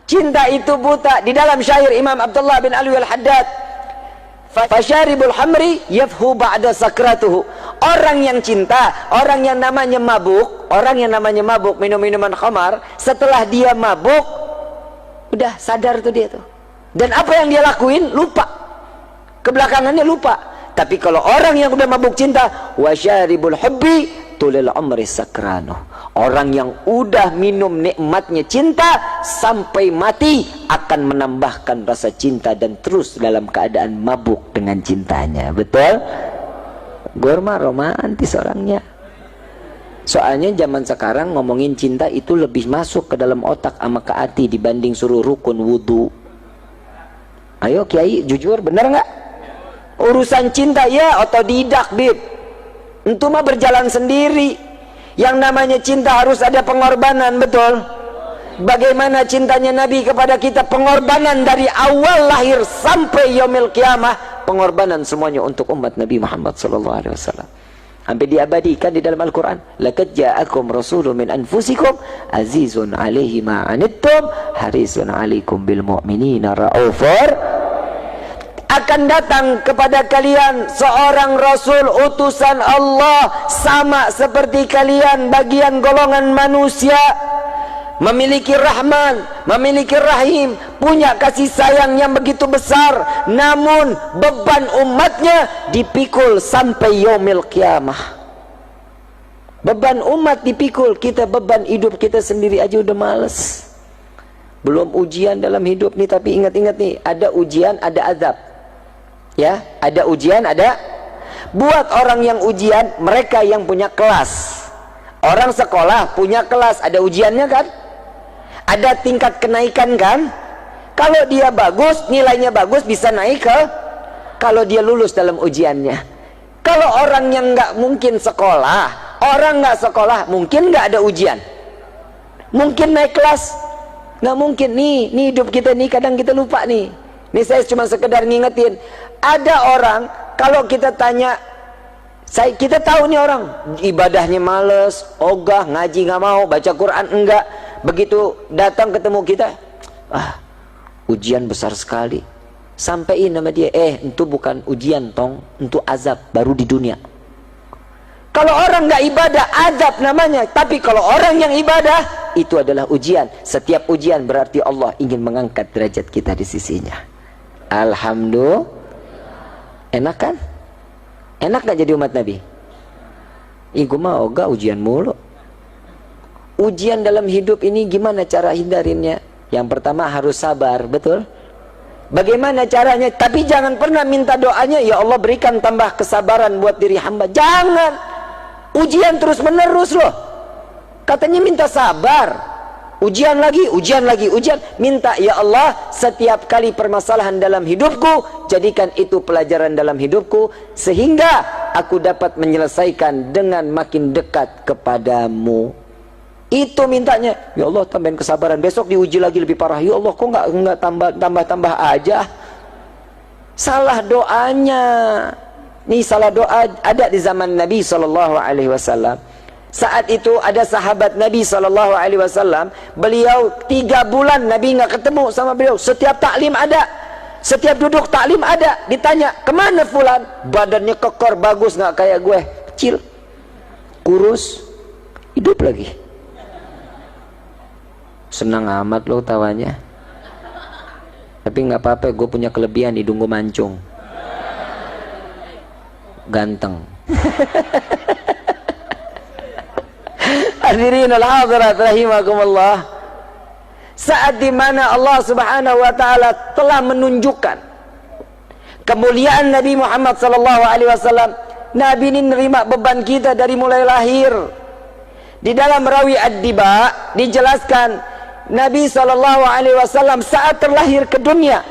Cinta itu buta. Di dalam syair Imam Abdullah bin Alwi al-Haddad, fasyaribul hamri yafhu ba'da sakratuhu. Orang yang cinta, orang yang namanya mabuk minum minuman khamar, setelah dia mabuk udah sadar tuh dia tuh, dan apa yang dia lakuin lupa, kebelakangannya lupa. Tapi kalau orang yang udah mabuk cinta, wasyaribul hubbi tulil umri sakranu, orang yang udah minum nikmatnya cinta sampai mati akan menambahkan rasa cinta dan terus dalam keadaan mabuk dengan cintanya. Betul? Gorma romantis orangnya. Soalnya zaman sekarang ngomongin cinta itu lebih masuk ke dalam otak sama ke hati dibanding suruh rukun wudu. Ayo Kiai, jujur, bener nggak? Urusan cinta ya otodidak, bib. Itu mah berjalan sendiri. Yang namanya cinta harus ada pengorbanan, betul? Bagaimana cintanya Nabi kepada kita? Pengorbanan dari awal lahir sampai yaumil qiyamah. Pengorbanan semuanya untuk umat Nabi Muhammad SAW. Sampai diabadikan di dalam Al-Quran. Laqad ja'akum rasulun min anfusikum azizun alaihi ma'anittum harisun alaikum bil mu'minina ra'ufur. Akan datang kepada kalian seorang Rasul utusan Allah, sama seperti kalian, bagian golongan manusia, memiliki Rahman, memiliki Rahim, punya kasih sayang yang begitu besar, namun beban umatnya dipikul sampai yaumil qiyamah. Beban umat dipikul, kita beban hidup kita sendiri aja udah males. Belum ujian dalam hidup nih, tapi ingat-ingat nih, ada ujian, ada azab. Ya, ada ujian, ada. Buat orang yang ujian, mereka yang punya kelas. Orang sekolah punya kelas, ada ujiannya kan? Ada tingkat kenaikan kan? Kalau dia bagus, nilainya bagus, bisa naik ke. Kalau dia lulus dalam ujiannya. Kalau orang yang nggak mungkin sekolah, orang nggak sekolah, mungkin nggak ada ujian. Mungkin naik kelas, nggak mungkin. Nih hidup kita nih, kadang kita lupa nih. Nih saya cuma sekedar ngingetin. Ada orang, kalau kita tanya, kita tahu nih orang ibadahnya males, ogah, ngaji nggak mau, baca Quran enggak. Begitu datang ketemu kita, ujian besar sekali. Sampaiin nama dia, itu bukan ujian tong, itu azab baru di dunia. Kalau orang nggak ibadah, azab namanya. Tapi kalau orang yang ibadah, itu adalah ujian. Setiap ujian berarti Allah ingin mengangkat derajat kita di sisinya. Alhamdulillah. Enak kan? Enak gak jadi umat Nabi? Gue mah ogah ujian mulu. Ujian dalam hidup ini gimana cara hindarinnya? Yang pertama harus sabar, betul? Bagaimana caranya? Tapi jangan pernah minta doanya, ya Allah berikan tambah kesabaran buat diri hamba. Jangan. Ujian terus menerus loh. Katanya minta sabar. Ujian lagi, ujian lagi, ujian. Minta, ya Allah, setiap kali permasalahan dalam hidupku, jadikan itu pelajaran dalam hidupku, sehingga aku dapat menyelesaikan dengan makin dekat kepadamu. Itu mintanya. Ya Allah, tambahin kesabaran. Besok diuji lagi lebih parah. Ya Allah, kok nggak tambah aja? Salah doanya. Nih salah doa ada di zaman Nabi SAW. Saat itu ada sahabat Nabi SAW, beliau 3 bulan Nabi nggak ketemu sama beliau. Setiap taklim ada, setiap duduk taklim ada. Ditanya, kemana fulan? Badannya kekor, bagus, nggak kayak gue, kecil, kurus, hidup lagi. Senang amat lo tawanya. Tapi nggak apa-apa, gue punya kelebihan, hidung gue mancung, ganteng. Hadirin al-hadirat rahimakumullah. Saat dimana Allah subhanahu wa ta'ala telah menunjukkan kemuliaan Nabi Muhammad SAW. Nabi ini nerima beban kita dari mulai lahir. Di dalam Rawi Ad-Diba dijelaskan Nabi SAW saat terlahir ke dunia.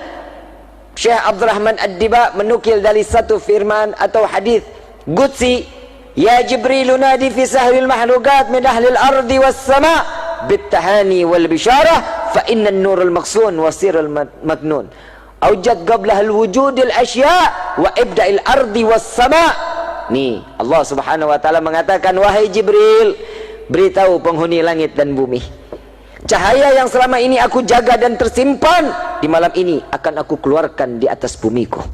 Syekh Abdurrahman Ad-Diba menukil dari satu firman atau hadis qudsi, ya Jibril nadi fi sahril mahlukat min ahlil ardi was sama' bittahani wal bisyarah fa inna an-nurul maqsun wa sirrul maknun awjad qablah al-wujudil asya' wa ibda'il ardi was sama'. Nih Allah subhanahu wa ta'ala mengatakan, wahai Jibril, beritahu penghuni langit dan bumi, Cahaya yang selama ini aku jaga dan tersimpan, di malam ini akan aku keluarkan di atas bumiku.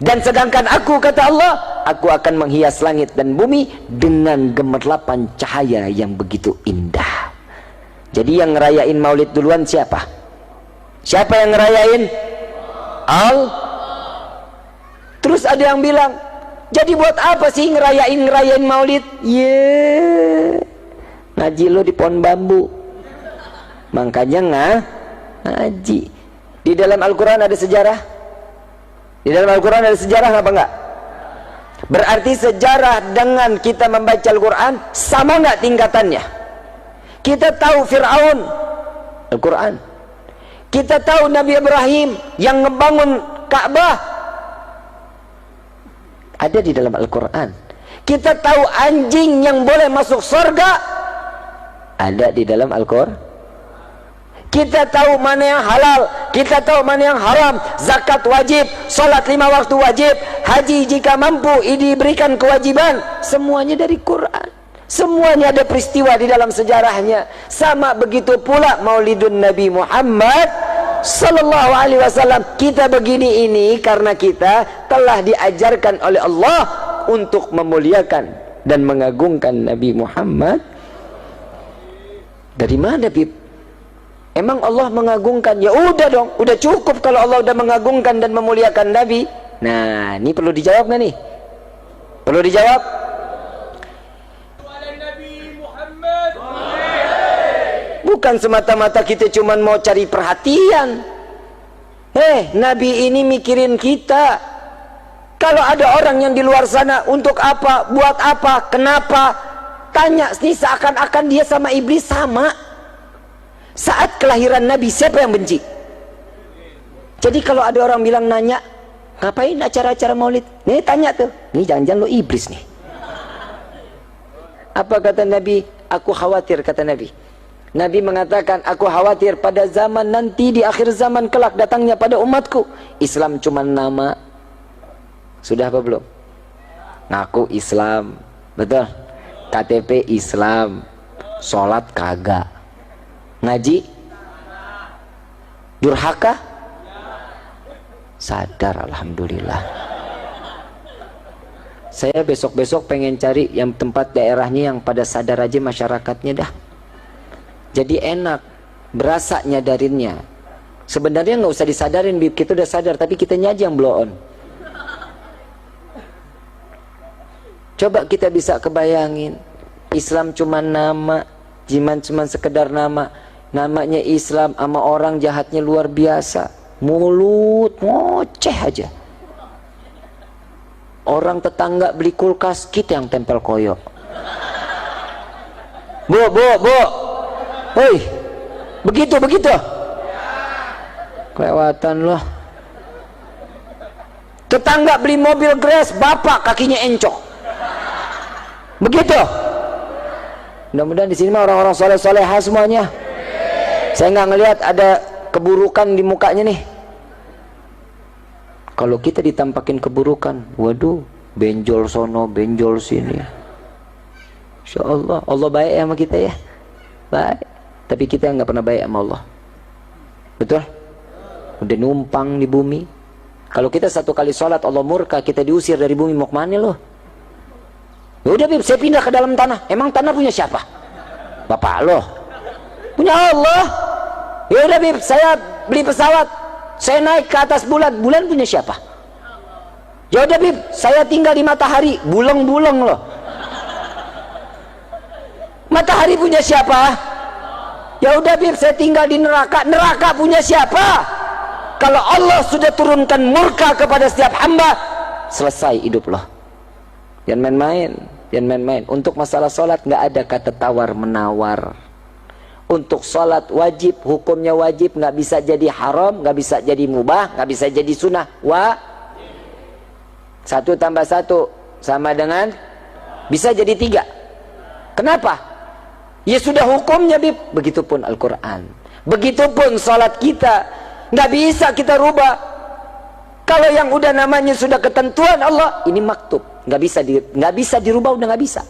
Dan sedangkan aku, kata Allah, aku akan menghias langit dan bumi dengan gemerlapan cahaya yang begitu indah. Jadi yang ngerayain maulid duluan siapa? Siapa yang ngerayain? Terus ada yang bilang, jadi buat apa sih ngerayain maulid? Ngaji lo di pohon bambu. Makanya ngaji. Di dalam Al-Quran ada sejarah. Di dalam Al-Quran ada sejarah apa enggak? Berarti sejarah dengan kita membaca Al-Quran sama enggak tingkatannya? Kita tahu Fir'aun, Al-Quran. Kita tahu Nabi Ibrahim yang ngebangun Ka'bah, ada di dalam Al-Quran. Kita tahu anjing yang boleh masuk surga, ada di dalam Al-Quran. Kita tahu mana yang halal, kita tahu mana yang haram, zakat wajib, salat 5 waktu wajib, haji jika mampu diberikan kewajiban, semuanya dari Quran. Semuanya ada peristiwa di dalam sejarahnya. Sama begitu pula Maulidun Nabi Muhammad sallallahu alaihi wasallam. Kita begini ini karena kita telah diajarkan oleh Allah untuk memuliakan dan mengagungkan Nabi Muhammad. Dari mana, Bib? Emang Allah mengagungkan? Ya udah dong, udah cukup kalau Allah udah mengagungkan dan memuliakan Nabi. Nah, ini perlu dijawab nggak nih? Perlu dijawab? Bukan semata-mata kita cuma mau cari perhatian. Nabi ini mikirin kita. Kalau ada orang yang di luar sana, untuk apa, buat apa, kenapa, tanya nih, seakan-akan dia sama iblis sama. Saat kelahiran Nabi, siapa yang benci? Jadi kalau ada orang bilang nanya, ngapain acara-acara maulid? Nih tanya tuh, nih jangan-jangan lo iblis nih. Apa kata Nabi? Aku khawatir, kata Nabi. Nabi mengatakan, aku khawatir pada zaman nanti, di akhir zaman kelak datangnya pada umatku, Islam cuma nama. Sudah apa belum? Ngaku Islam, betul? KTP Islam, sholat kagak, ngaji durhaka, sadar. Alhamdulillah. Saya besok-besok pengen cari yang tempat daerahnya yang pada sadar aja masyarakatnya dah. Jadi enak, berasa nyadarinnya. Sebenarnya nggak usah disadarin, Bib, kita udah sadar, tapi kitanya aja yang blow on. Coba kita bisa kebayangin, Islam cuma nama, cuma sekedar nama. Namanya Islam, sama orang jahatnya luar biasa, mulut ngoceh aja. Orang tetangga beli kulkas, kita yang tempel koyo. Bu, hoi, begitu kelewatan loh. Tetangga beli mobil Grace, bapak kakinya encok. Begitu. Mudah-mudahan di sini mah orang-orang soleh-soleha semuanya. Saya nggak ngelihat ada keburukan di mukanya nih. Kalau kita ditampakin keburukan, waduh, benjol sono, benjol sini. Insya Allah, Allah baik sama kita ya, baik. Tapi kita nggak pernah baik sama Allah, betul? Udah numpang di bumi. Kalau kita satu kali sholat Allah murka, kita diusir dari bumi, mau kemana loh? Ya udah, Bib, saya pindah ke dalam tanah. Emang tanah punya siapa? Bapak loh. Punya Allah. Ya udah, Bib, saya beli pesawat, saya naik ke atas bulan. Bulan punya siapa? Ya udah, Bib, saya tinggal di matahari. Buleng-buleng loh. Matahari punya siapa? Ya udah, Bib, saya tinggal di neraka. Neraka punya siapa? Kalau Allah sudah turunkan murka kepada setiap hamba, selesai hidup loh. Jangan main-main. Untuk masalah sholat nggak ada kata tawar menawar. Untuk sholat wajib, hukumnya wajib, nggak bisa jadi haram, nggak bisa jadi mubah, nggak bisa jadi sunnah. 1 tambah 1 sama dengan, bisa jadi 3. Kenapa? Ya sudah hukumnya, Bib. Begitupun Al-Quran, begitupun sholat kita, nggak bisa kita rubah. Kalau yang udah namanya sudah ketentuan Allah, ini maktub, nggak bisa dirubah, udah nggak bisa.